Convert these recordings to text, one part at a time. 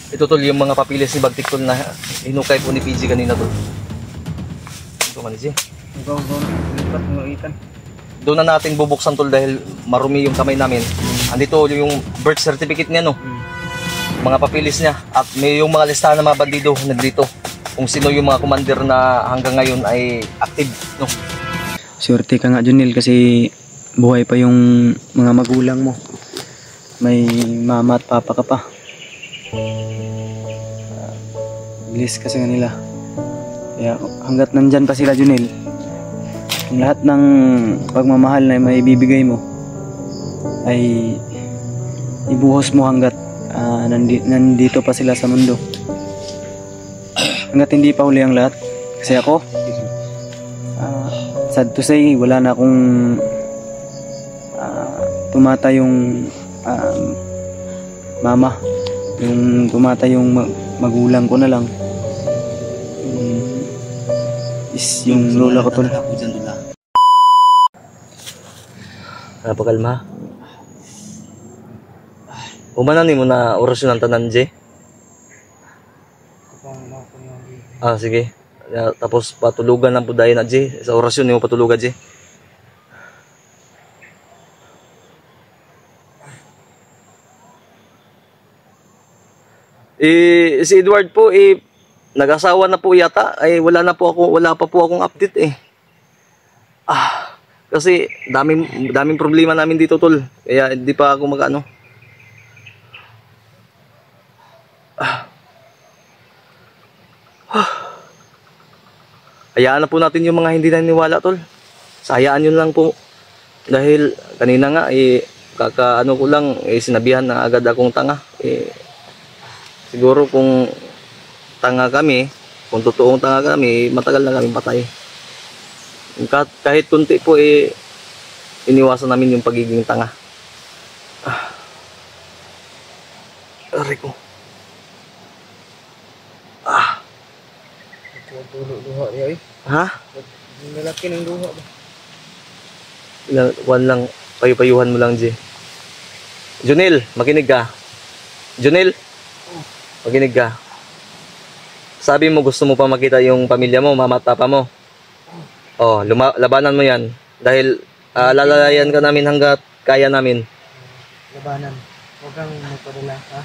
Ito tol, yung mga papilis ni Bagtik tol na hinukay po ni PG kanina tol. Ito man si. Lipat mo ikan. Doon na natin bubuksan tol dahil marumi yung kamay namin. Andito yung birth certificate niya no. Mga papilis niya at may yung mga listahan ng mga bandido nandito. Kung sino yung mga commander na hanggang ngayon ay active no. Swerte ka nga Junel kasi buhay pa yung mga magulang mo. May mama at papa ka pa. Bless kasi nga nila. Kaya hanggat nandyan pa sila Junel, lahat ng pagmamahal na may bibigay mo ay ibuhos mo hanggat nandito pa sila sa mundo. Hanggat hindi pa huli ang lahat. Kasi ako, sad to say, wala na akong tumata yung mama. Yung tumata yung magulang ko na lang. Is yung lola ko tol. Napakalma. Umanan mo na orasyon ng tanan, J? Sige. Tapos patulugan lang po dahil na, J. Sa orasyon mo patulugan, J. Si Edward po, nag-asawa na po yata. Wala pa po akong update eh. Kasi daming problema namin dito tol. Kaya hindi pa ako mag-ano. Hayaan na po natin yung mga hindi naniniwala tol. Sayaan yun lang po. Dahil kanina nga kakaano ko lang sinabihan na agad akong tanga. Siguro kung tanga kami, kung totoong tanga kami, matagal na kami patay. Kahit kunti po iniwasan namin yung pagiging tanga. Aray ko. Duha niya Ha? Yung lalaki ng duha ba? Ilan lang, payupayuhan mo lang, J. Junel, makinig ka. Junel, makinig ka. Sabi mo gusto mo pa makita yung pamilya mo, mama at papa mo. Labanan mo yan. Dahil lalalayan ka namin hanggat kaya namin. Labanan. Huwag kang magpadala, ha?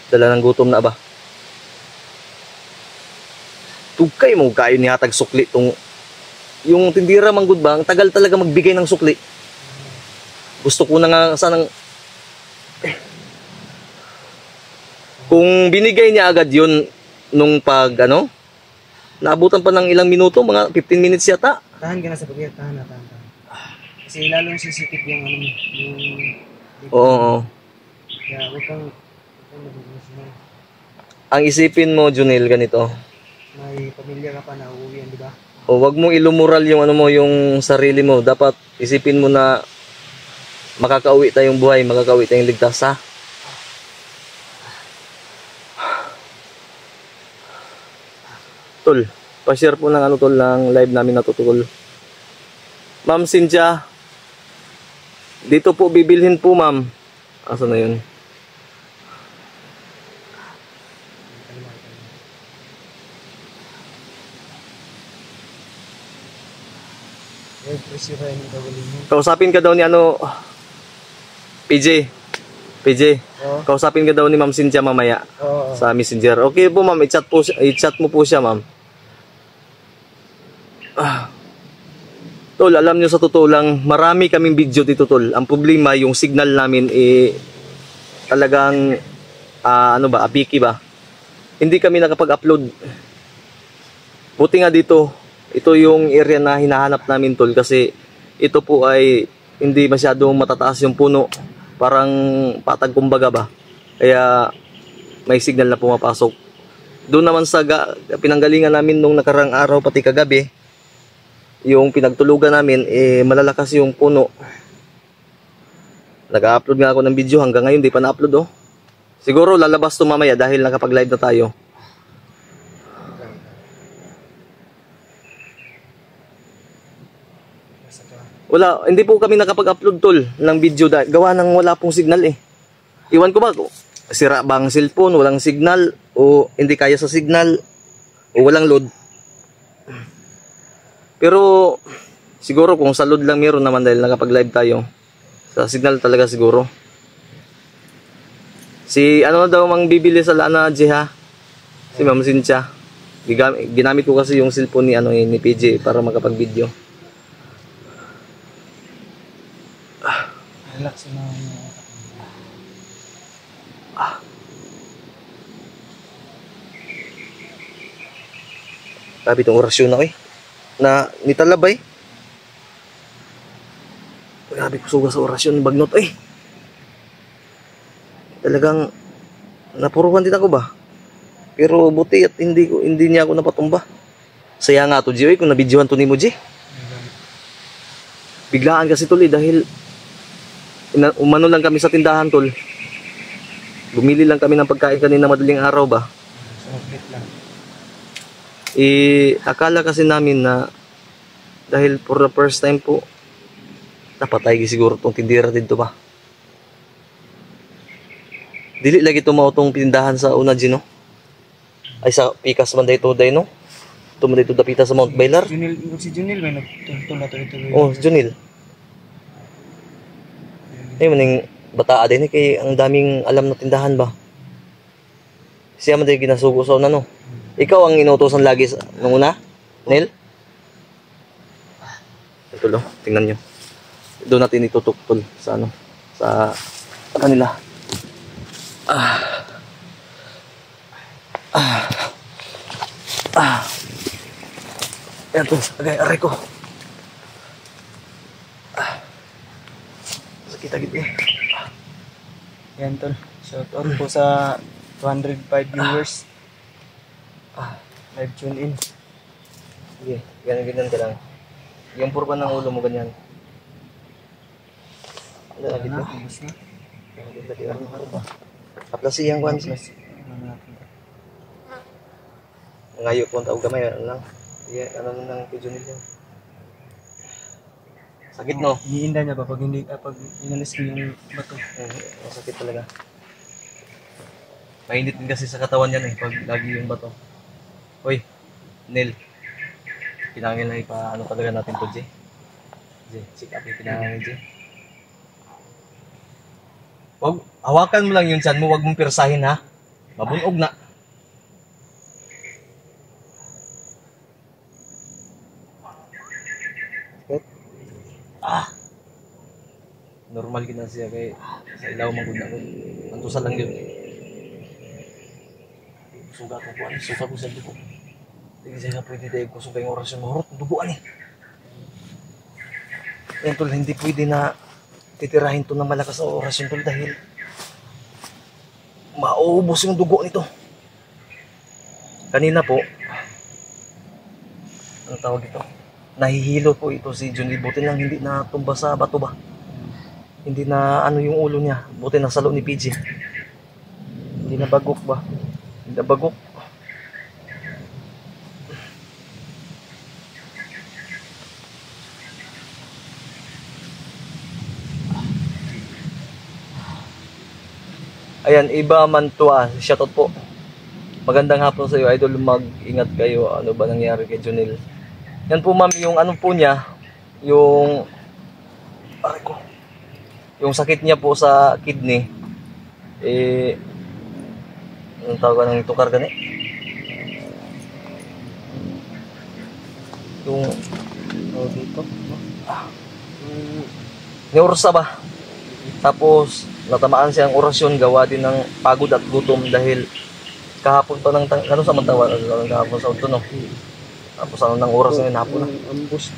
Dala ng gutom na ba? Tugkay mo kayo nihatag sukli tong yung tindira manggod ba, ang tagal talaga magbigay ng sukli. Gusto ko na nga sanang kung binigay niya agad yun nung naabutan pa ng ilang minuto, mga 15 minutes yata. Tahan ka na sa pagkaya, tahan. Kasi lalong sensitive yung Oo. Kaya huwag kang magugusin. Ang isipin mo, Junel, ganito. May pamilya ka pa na uuwian, di ba? Wag mo ilumural yung yung sarili mo. Dapat isipin mo na makakauwi tayong buhay, makakauwi tayong ligtas, ha? Tol, pa-share po ng tol ng live namin na tutugol. Ma'am Cynthia, dito po bibilhin po, ma'am. Asa na yun? Kausapin ka daw ni PJ. Kausapin ka daw ni Ma'am Cynthia mamaya sa Messenger. Okay po, ma'am, i-chat mo po siya, ma'am. Tol, alam nyo sa totoo lang, marami kaming video dito, tol. Ang problema, yung signal namin talagang apiki ba? Hindi kami nakapag-upload. Buti nga dito, ito yung area na hinahanap namin, tol, kasi ito po ay hindi masyadong matataas yung puno. Parang patag kumbaga ba. Kaya may signal na pumapasok. Doon naman sa pinanggalingan namin nung nakarang araw pati kagabi, yung pinagtulugan namin, malalakas yung puno. Nag-upload nga ako ng video, hanggang ngayon di pa na-upload, Siguro lalabas to mamaya dahil nakapag-live na tayo. Wala, hindi po kami nakapag-upload tol ng video gawa ng wala pong signal eh. Iwan ko ba? sira ba ang cellphone, walang signal, o hindi kaya sa signal, o walang load. Pero siguro kung sa load lang meron naman dahil nakapag-live tayo. Sa signal talaga siguro. Si ano daw mang bibili sa Lana Jiha? Si Ma'am Cynthia. Ginamit ko kasi yung cellphone ni ni PJ para makapag-video. Relax na. Sabi itong orasyon ako na nitalabay. Grabe ko suga sa orasyon bagnot talagang napuruhan din ako ba, pero buti at hindi niya ako napatumba. Saya nga to G, kung nabidyohan to ni mo G. Biglaan kasi tol dahil umano lang kami sa tindahan tol, bumili lang kami ng pagkain kanina madaling araw ba. Akala kasi namin na dahil for the first time po napatay siguro tong tindera dito ba. Dili lagi tumaw tong tindahan sa una Gino. Ay sa Pikas man dito day no. Tumo dito dapita sa Mount Bailar. Si Junil may nagtuntun na ito. Oh, Junil. Maning bata din kay ang daming alam na tindahan ba. Siya man day ginasugo sa una no. Ikaw ang inuutosan lagi nung una, Nel? Ito lo, tingnan nyo. Doon natin itutok tol sa sa kanila. Ayan tol, aray ko. Sakit agad Yan tol, shout out po sa 205 viewers. Live tune in. Sige, ganyan ka lang. Yung purpa ng ulo mo ganyan. Ano na dito? Ubus na. Aplasi yung kwan siya. Ngayo po ang tawag gamay. Ano lang? Ano nang kidyo nila. Sakit no? Iinda niya ba pag inalis ko yung bato? Masakit talaga. Mainit din kasi sa katawan yan pag lagi yung bato. Hoy, Nel. Pinangil na ano talaga natin to, J. Check up yung pinangil, J. Hawakan mo lang yung tiyan mo, wag mong pirsahin ha. Mabunog na. Normal gina siya kay sa ilaw magud ako. Antusan lang yun. Suga ko po, suga ko sa dugo. Hindi siya pwede dahil ko suga yung orasyon mahurot, duguan Yan tol, hindi pwede na titirahin to ng malakas na orasyon tol dahil mauubos yung dugo nito. Kanina po, ano tawag ito? Nahihilo po ito si Junil, buti lang hindi natumba sa bato ba? Hindi na ano yung ulo niya, buti nasalo ni PJ. Hindi na bagok ba? Hindi na bagok. Ayan, Iba Mantua, shoutout po. Magandang hapon sa iyo, idol. Mag-ingat kayo. Ano ba nangyari kay Junil? Yan po ma'am, yung ano po niya, yung yung sakit niya po sa kidney. Anong tawag ng tukar gani? Yung dito, neursa ba? Tapos natamaan siyang orasyon, gawa din ng pagod at gutom dahil kahapon pa ng ano sa mantawan kahapon sa uto no. Tapos ano ng oras ngayon hapon na. Ambos.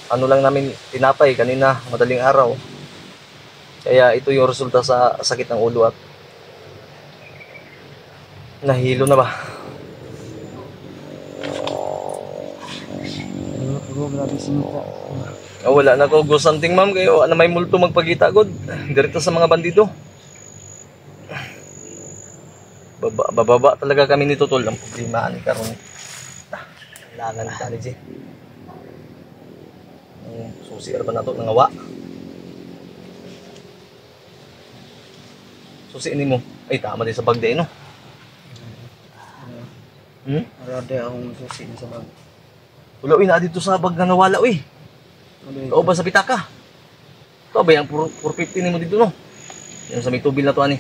Ano lang namin tinapay kanina madaling araw. Kaya ito yung resulta sa sakit ng ulo at nahilo na ba? Wala na ko gusanting ma'am kayo na may multo magpagita god. Direkta sa mga bandido. Bababa talaga kami nito tol. Ang problema ni karon. Langan ni Kali susi ba na ito, nangawa. susiin mo. Ay, tama din sa bagday, no? Marade akong susi sa bag. Wala, uy, na dito sa bag na nawala, uy. Oo ba sa pitaka? Ito ba yung 450 ni mo dito, no? Yung sa may tubil na to, ani.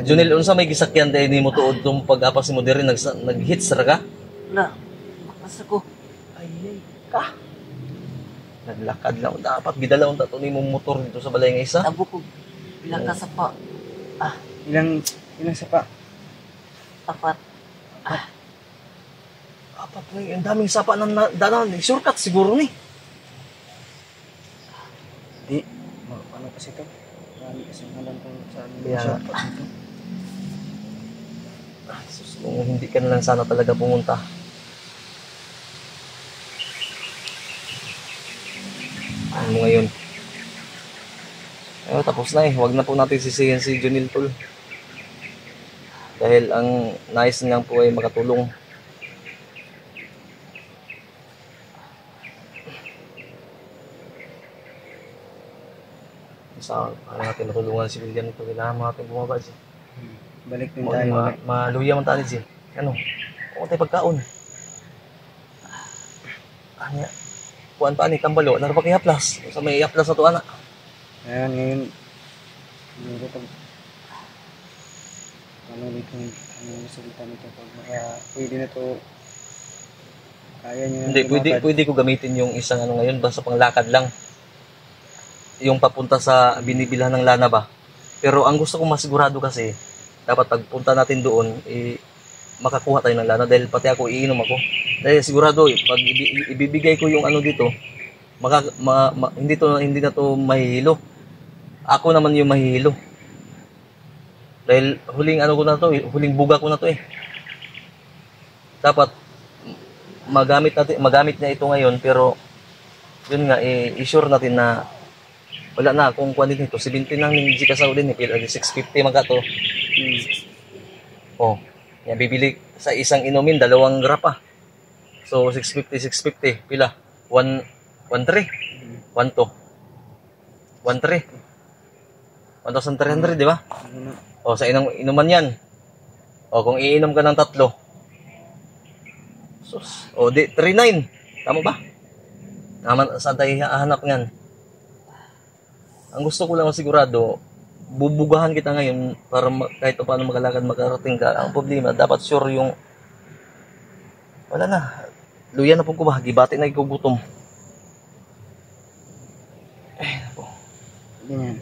Junel, unsa may gisakyan dahil ni mo tuod itong pag-apas ni mo diri nag-hits ra ka? Wala. Bakas ako. Ay, ka. Naglakad lang. Dapat gidala unta to ni mong motor dito sa balay nga isa. Tabo ko. Bilang ka sa pa. Ilang sapa? Apat. Apat na ang daming sapa ng danan. Shortcut siguro ni. Di. Ano kasi ito? Marami kasi nalang kung saan Kaya nga. shortcut dito. Sus, kung hindi ka na lang sana talaga pumunta. Ano mo ngayon? Ayun, tapos na eh. Huwag na po natin sisihin si Junil Tol. Dahil ang nais nilang po ay makatulong. Sa ano natin matulungan si William ito. Kailangan mo natin bumaba siya. Balik din tayo. Maluya man tayo siya. Ano? Huwag tayo pagkaon. Ano? Kuhaan pa ni Kambalo. Naroon pa kay Haplas. Sa may Haplas na to, anak. Ayan, ngayon. Ngayon ito. Ano dito yung resulta nito pag pwede na to. Kaya nyo Hindi, pwede ko gamitin yung isang ano ngayon. Basta panglakad lang. Yung papunta sa binibilhan ng lana ba. Pero ang gusto kong masigurado kasi, dapat pagpunta natin doon, makakuha tayo ng lana dahil pati ako iinom ako. Dahil sigurado, pag ibibigay ko yung ano dito, hindi na to mahihilo. Ako naman yung mahihilo. Dahil huling ano ko na to, huling buga ko na to eh. Dapat magamit niya ito ngayon, pero yun nga, i-sure natin na wala na kung kuha din ito. 70 lang yung Gcash din, 650 mga to. Oh, yan, bibili sa isang inumin, 2 grapa. So, 650, pila? 1.3? 1.2? 1.3? 1,300, di ba? O, sa inuman yan. O, kung iinom ka ng 3. Sus. O, di, 3.9. Tama ba? Saan tayo hahanap yan? Ang gusto ko lang sigurado, bubugahan kita ngayon para kahit paano makalakad, makarating ka. Ang problema, dapat sure yung wala na. Luya na po ko ba? Gibati na ikugutom. Po. Ganyan.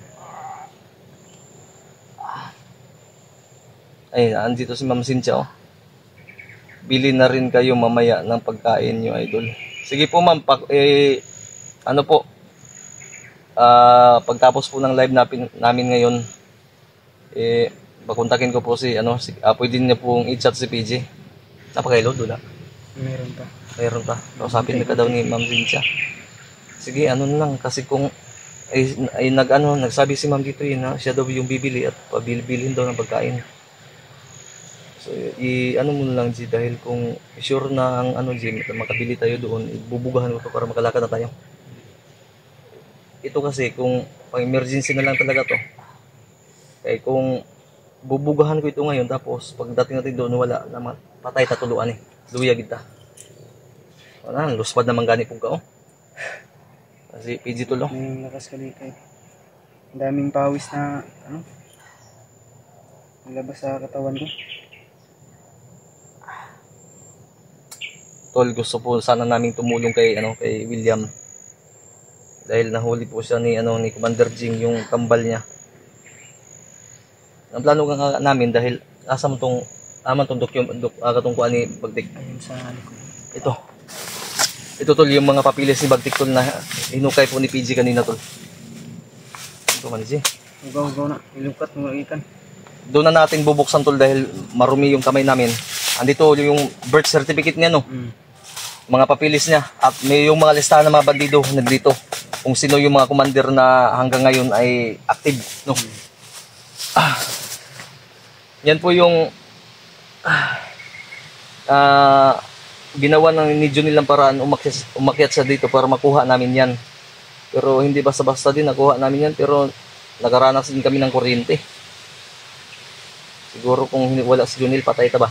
Ay, andito si Ma'am Cynthia, oh. Bili na rin kayo mamaya ng pagkain nyo, idol. Sige po, ma'am. Ano po? Pagtapos po ng live namin ngayon, pakontakin ko po pwede niya pong i-chat si PJ. Napakailo, doon na. Meron pa. Kausapin ka daw ni Ma'am Cynthia. Sige, ano na lang. Kasi kung nagsabi si Ma'am dito na siya daw yung bibili at pabilibilhin daw ng pagkain. So, ano mo lang, G, dahil kung sure na ang G, makabili tayo doon, bubugahan ko to para makalakad na tayo. Ito kasi, kung pang-emergency na lang talaga to, kaya kung bubugahan ko ito ngayon, tapos pagdating natin doon, wala naman, patay tatuluan luya kita. Wala, luspad naman gani kong kao. Kasi PG tulo. May lakas ka dito eh. Ang daming pawis na, nalabas sa katawan ko. Tol, gusto po sana naming tumulong kay William. Dahil nahuli po siya ni Commander Jing yung kambal niya. Ang plano nga namin dahil asam tong katong kuan ni Bagtik. Ayun sa likod. Ito tol yung mga papilis ni Bagtik tol na hinukay po ni PG kanina tol. Ito man si. Ugaw na, ilukat mo ikan. Doon na natin bubuksan tol dahil marumi yung kamay namin. Andito yung birth certificate niya mga papilis niya at may yung mga listahan ng mga bandido nandito kung sino yung mga commander na hanggang ngayon ay active yan po yung ginawa ng ni Junil ng paraan, umakyat siya dito para makuha namin yan. Pero hindi basta-basta din nakuha namin yan, pero nakaranas din kami ng kuryente. Siguro kung wala si Junil, patay ta ba?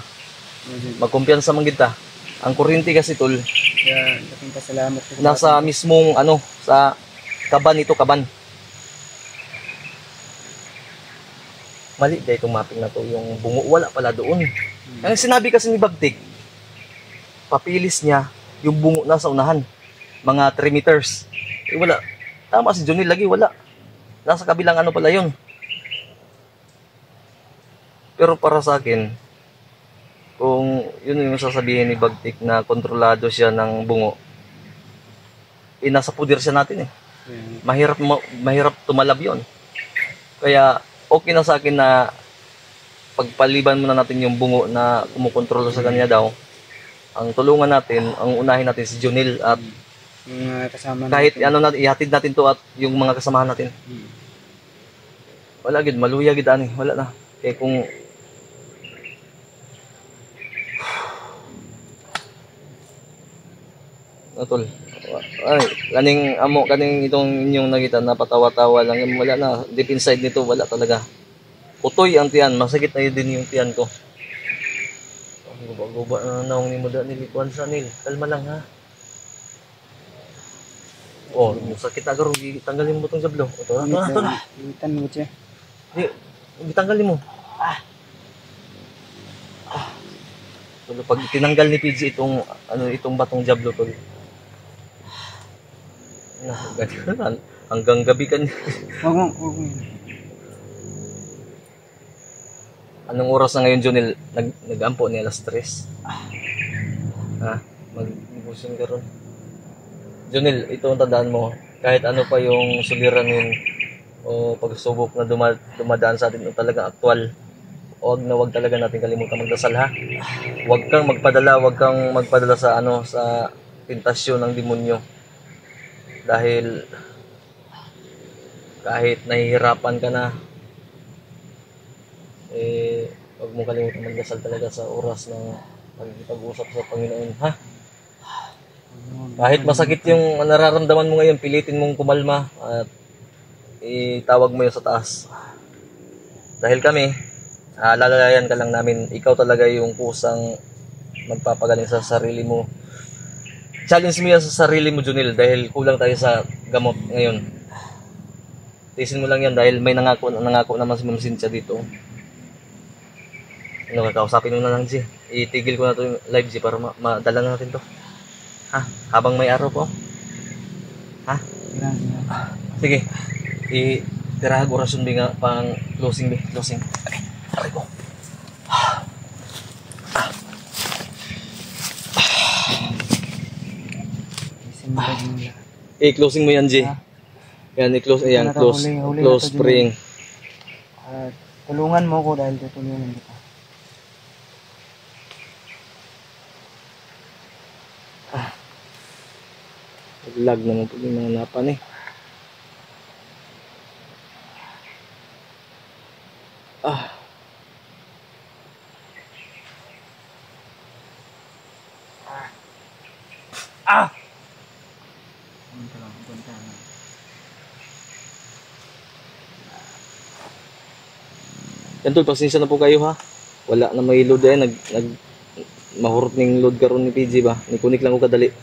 Magkumpiyansa man kita. Ang kuryente kasi tol, Kaya laking pasalamat ko. nasa mismong ano, sa kaban ito, kaban. Mali dahil itong mapping na to, yung bungo, wala pala doon. Ang sinabi kasi ni Bagtik, papilis niya yung bungo na sa unahan, mga 3 meters. Eh wala, tama si Junil lagi, wala. Nasa kabilang ano pala yun. Pero para sa akin, kung yun yung sasabihin ni Bagtik na kontrolado siya ng bungo, nasa puder siya natin eh. Mahirap tumalab yun. Kaya okay na sa akin na pagpaliban muna natin yung bungo na kumukontrol sa kanya daw. Ang tulungan natin, ang unahin natin si Junil at Yung mga kasama kahit natin. ano natin, ihatid natin to at yung mga kasamahan natin. Wala gid, maluya gid ani, wala na. Kaya kung Tol. Ay, kaning itong inyong nakita na patawa-tawa lang, wala na. Deep inside nito wala talaga. Utoy ang tiyan, masakit na yun din yung tiyan ko. Guba-guba na naong ni mo da nilikuan sa nil. Kalma lang ha. Oh, sakit na garo, tanggalin mo tong jablo. Ito na. Itan mo siya. Tanggalin mo. So, pag tinanggal ni PG itong batong jablo tol. Hanggang gabi kan. Wag mo. Anong oras na ngayon, Junil? Nag-ampo ni alas 3. Ha? Mag-ibusin ka ron. Junil, ito ang tandaan mo. Kahit ano pa yung suliranin o pagsubok na dumadaan sa atin, yung talagang aktual. Wag talaga natin kalimutan magdasal ha. Wag kang magpadala sa sa tentasyon ng demonyo. Dahil kahit nahihirapan ka na, wag mo kalimutan magdasal talaga sa oras ng pag-usap sa Panginoon ha. Kahit masakit yung nararamdaman mo ngayon, pilitin mong kumalma at itawag mo yun sa taas. Dahil kami, lalayan ka lang namin, ikaw talaga yung kusang magpapagaling sa sarili mo. Challenge mo yan sa sarili mo, Junil, dahil kulang tayo sa gamot ngayon. Tiisin mo lang yan dahil may nangako naman si Ma'am Cynthia dito. Kakausapin mo na lang, G. Itigil ko na to yung live, G, para madala na natin to. Ha? Habang may araw po. Ha? Sige. Tirahan orasyon nga pang closing. Okay. Aray ko. Closing mo yan, G. Yan, i-close. Ayan, close. Close spring. Tulungan mo ko dahil tutulungan kita. Lag naman po yung mga napan eh. Yan tol, pasensya na po kayo ha. Wala na may load eh. Mahurot ning load karon ni PG ba. Nikunik lang ko kadali.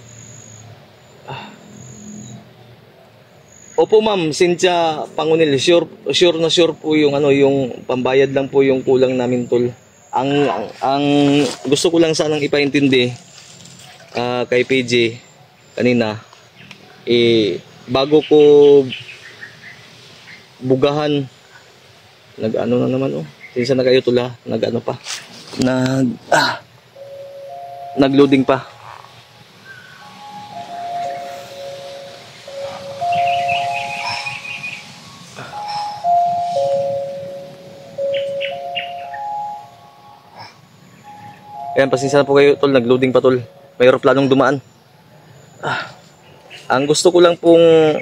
Opo ma'am, Cynthia Pangunil, sure po yung yung pambayad lang po yung kulang namin tol. Ang gusto ko lang sanang ipaintindi kay PG kanina bago ko bugahan nag-ano na naman Sinsa na kayo tula, nag-ano pa. Nag-loading pa. Ayan, pasensya na po kayo tol, nag-loading pa tol. May planong dumaan. Ang gusto ko lang pong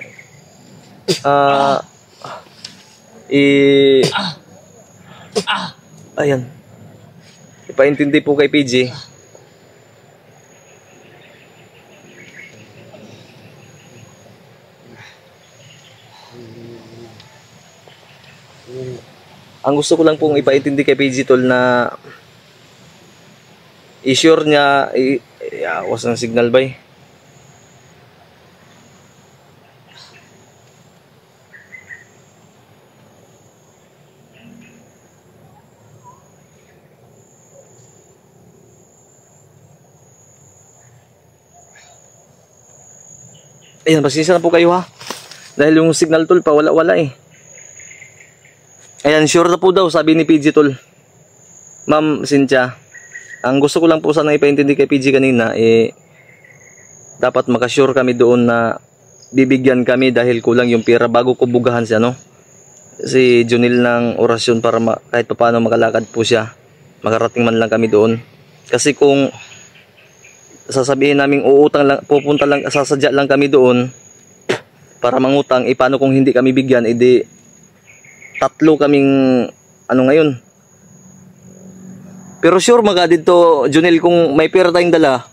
ayan, ipaintindi po kay PG Ang gusto ko lang pong ipaintindi kay PG tol na i-sure niya awas ng signal ba eh. Ayan, pasensya na po kayo ha. Dahil yung signal tol pa wala-wala eh. Ayan, sure na po daw sabi ni PG tol. Ma'am Cynthia, ang gusto ko lang po sana ipaintindi kay PG kanina dapat makasure kami doon na bibigyan kami dahil kulang yung pera bago ko bugahan siya, no? Si Junil ng orasyon para kahit paano makalakad po siya. Makarating man lang kami doon. Kasi kung sasabihin namin uutang lang, pupunta lang, sasadya lang kami doon para mangutang, paano kung hindi kami bigyan, edi tatlo kaming ngayon. Pero sure mga dito Junel, kung may pera tayong dala,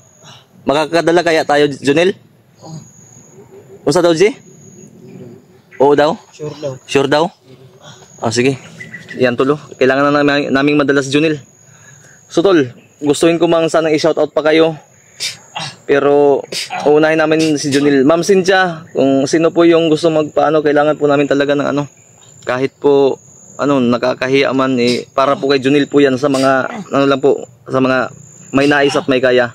makakadala kaya tayo Junel? Unsa daw G? Oo daw? Sure daw. Sure daw? Sige, yan tulo, kailangan na naming madalas Junel. So tol, gustuhin ko mang sanang i-shoutout pa kayo. Pero uunahin namin si Junil. Ma'am Cynthia, kung sino po yung gusto magpaano, kailangan po namin talaga ng kahit po nakakahiya man para po kay Junil po yan sa mga lang po, sa mga may nais at may kaya.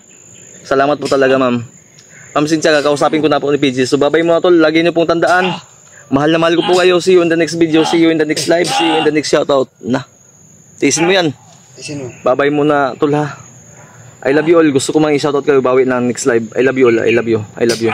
Salamat po talaga ma'am. Ma'am Cynthia, kakausapin ko na po ni PG. So babay muna tol, lagi niyo pong tandaan. Mahal na mahal ko po kayo. See you in the next video, see you in the next live, see you in the next shoutout. Tiisin mo yan. Babay muna tol ha. I love you all. Gusto ko mang i-shoutout kayo bawi ng next live. I love you all. I love you. I love you.